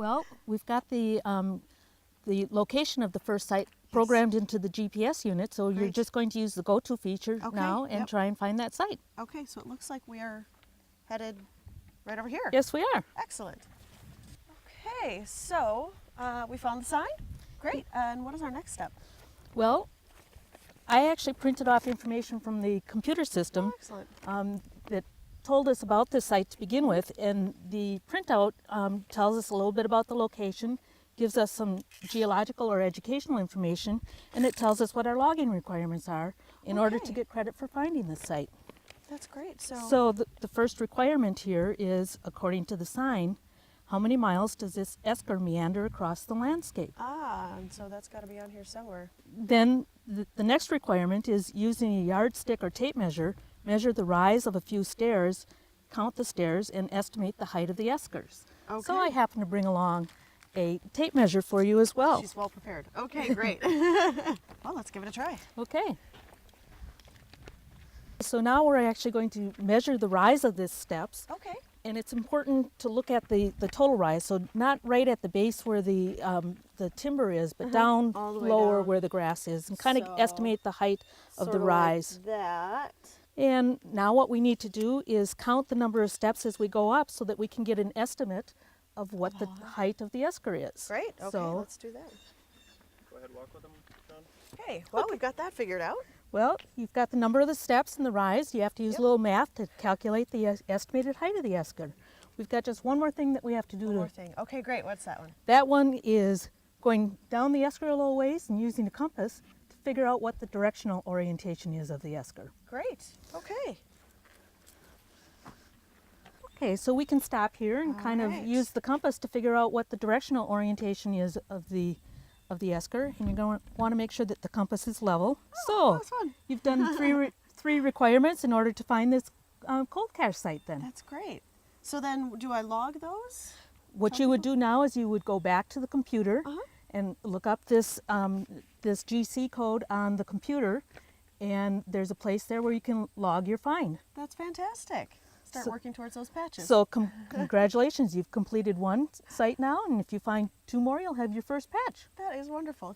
Well, we've got the location of the first site programmed into the GPS unit, so you're just going to use the go-to feature now and try and find that site. Okay, so it looks like we are headed right over here. Yes, we are. Excellent. Okay, so we found the sign. Great. And what is our next step? Well, I actually printed off information from the computer system that told us about this site to begin with, and the printout tells us a little bit about the location, gives us some geological or educational information, and it tells us what our logging requirements are in order to get credit for finding this site. That's great. So the first requirement here is, according to the sign, how many miles does this esker meander across the landscape? And so that's got to be on here somewhere. Then the next requirement is, using a yardstick or tape measure, measure the rise of a few stairs, count the stairs, and estimate the height of the eskers. Okay. So I happen to bring along a tape measure for you as well. She's well prepared. Okay, great. Well, let's give it a try. Okay. So now we're actually going to measure the rise of these steps. Okay. And it's important to look at the total rise, so not right at the base where the timber is, but down lower where the grass is, and kind of estimate the height of the rise. Like that. And now what we need to do is count the number of steps as we go up so that we can get an estimate of what the height of the esker is. Great. Okay, so, let's do that. Go ahead, walk with them, John. Okay, well, we've got that figured out. Well, you've got the number of the steps and the rise. You have to use a little math to calculate the estimated height of the esker. We've got just one more thing that we have to do. One more thing. Okay, great. What's that one? That one is going down the esker a little ways and using a compass to figure out what the directional orientation is of the esker. Great. Okay. Okay, so we can stop here and kind of use the compass to figure out what the directional orientation is of the esker, and you're going to want to make sure that the compass is level. So you've done three requirements in order to find this cold cache site then. That's great. So then do I log those? What you would do now is you would go back to the computer and look up this GC code on the computer, and there's a place there where you can log your find. That's fantastic. Start working towards those patches. So congratulations, you've completed one site now, and if you find two more, you'll have your first patch. That is wonderful.